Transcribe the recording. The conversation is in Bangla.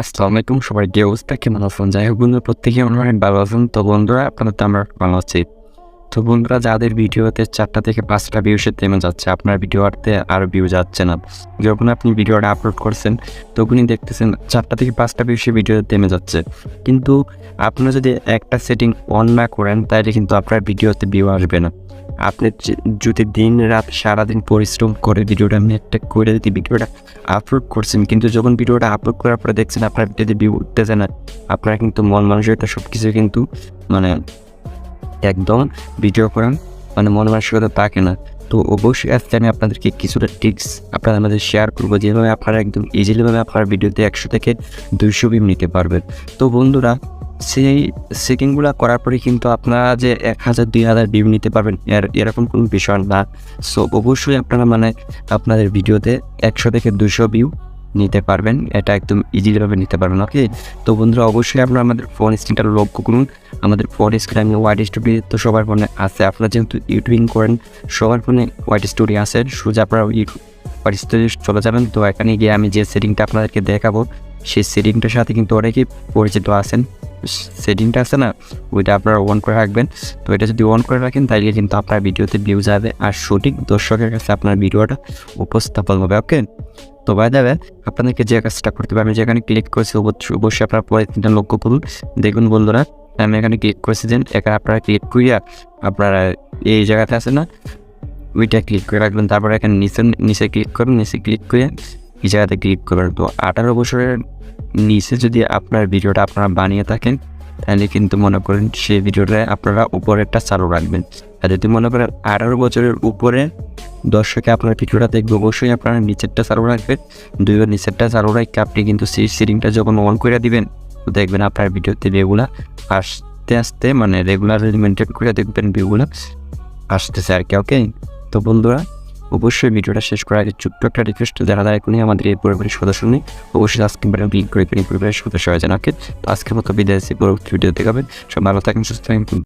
আসসালামু আলাইকুম সবাইকে। অবস্থা কেমন আছেন? যাই হোক বন্ধুরা, প্রত্যেকেই অনেক ভালো আছেন। তো বন্ধুরা, আপনাদের তো আমরা ভালো আছি। তো বন্ধুরা, যাদের ভিডিওতে 4টা থেকে 5টা ভিউসে থেমে যাচ্ছে, আপনার ভিডিওতে আর ভিউ যাচ্ছে না। যখন আপনি ভিডিওটা আপলোড করছেন তখনই দেখতেছেন 4টা থেকে 5টা ভিউসে ভিডিওতে থেমে যাচ্ছে। কিন্তু আপনি যদি একটা সেটিং অন না করেন তাহলে কিন্তু আপনার ভিডিওতে ভিউ আসবে না। আপনি যদি দিন রাত সারাদিন পরিশ্রম করে ভিডিওটা মেকটেক করে যদি ভিডিওটা আপলোড করছেন, কিন্তু যখন ভিডিওটা আপলোড করার পরে দেখছেন আপনার ভিডিওতে ভিউ উঠতেছে না, আপনার কিন্তু মন মানসিকতা সব কিছু কিন্তু মানে একদম ভিডিও করেন মন মানসিকতা থাকে না। তো অবশ্যই আজকে আমি আপনাদেরকে কিছুটা টিপস আপনাদের মধ্যে শেয়ার করবো, যেভাবে আপনারা একদম ইজিলিভাবে আপনার ভিডিওতে 100 থেকে 200 ভিউ নিতে পারবেন। তো বন্ধুরা, সেই সেটিংগুলো করার পরে কিন্তু আপনারা যে 1000 2000 ভিউ নিতে পারবেন এরকম কোনো বিষয় না। সো অবশ্যই আপনারা আপনাদের ভিডিওতে 100 থেকে 200 ভিউ নিতে পারবেন, এটা একদম ইজিলিভাবে নিতে পারবেন। ওকে, তো বন্ধুরা অবশ্যই আপনারা আমাদের ফোন স্ক্রিনটা লক্ষ্য করুন। আমাদের ফোন স্ক্রিন আমি ওয়াইড স্টোরি তো সবার ফোনে আছে। আপনারা যেহেতু ইউটিউবিং করেন, সবার ফোনে ওয়াইড স্টোরি আছে, সোজা আপনারা ওয়াইড স্টোরি চলে যাবেন। তো এখানে গিয়ে আমি যে সেটিংটা আপনাদেরকে দেখাবো, সেই সেটিংটার সাথে কিন্তু অনেকেই পরিচিত আছেন। সেটিংটা আছে না, ওইটা আপনারা অন করে রাখবেন। তো এটা যদি অন করে রাখেন তাহলে কিন্তু আপনার ভিডিওতে ভিউ যাবে আর সঠিক দর্শকের কাছে আপনার ভিডিওটা উপস্থাপন হবে। ওকে, তো বাই দ্য ওয়ে, আপনাদেরকে যে কাজটা করতে হবে, আমি যেখানে ক্লিক করেছি অবশ্যই আপনারা পরে তিনটা লক্ষ্য করুন। দেখুন বন্ধুরা, আমি এখানে ক্লিক করেছি, দেন এখানে আপনারা ক্লিক করিয়া আপনারা এই জায়গাতে আছে না, ওইটা ক্লিক করে রাখবেন। তারপরে এখানে নিচে ক্লিক করুন, নিচে ক্লিক করে এই জায়গাতে ক্লিক করবেন। তো 18 বছরের নিচে যদি আপনার ভিডিওটা আপনারা বানিয়ে থাকেন তাহলে কিন্তু মনে করেন সেই ভিডিওটা আপনারা উপরেরটা চালু রাখবেন। আর যদি মনে করেন 18 বছরের উপরে দর্শকে আপনার ভিডিওটা দেখবে, অবশ্যই আপনারা নিচেরটা চালু রাখবেন। দুইবার নিচেরটা চালু রাখলে আপনি কিন্তু সেই সেটিংটা যখন অন করে দিবেন, তো দেখবেন আপনার ভিডিওতে ভিউগুলা আস্তে আস্তে রেগুলার মেনটেন করে দেখবেন ভিউগুলা আসতেছে আর কি। ওকে, তো বন্ধুরা অবশ্যই ভিডিওটা শেষ করার আগে ছোট্ট একটা রিকোয়েস্ট, যারা এখনই আমাদের এই পরিবারের সদস্য নেই, অবশ্যই আজকে ক্লিক করে পরিবারের সদস্য হয়ে যান। ওকে, তো আজকের মতো বিদায়, পরবর্তী ভিডিও দেখাবেন। সব ভালো থাকেন, সুস্থ থাকেন।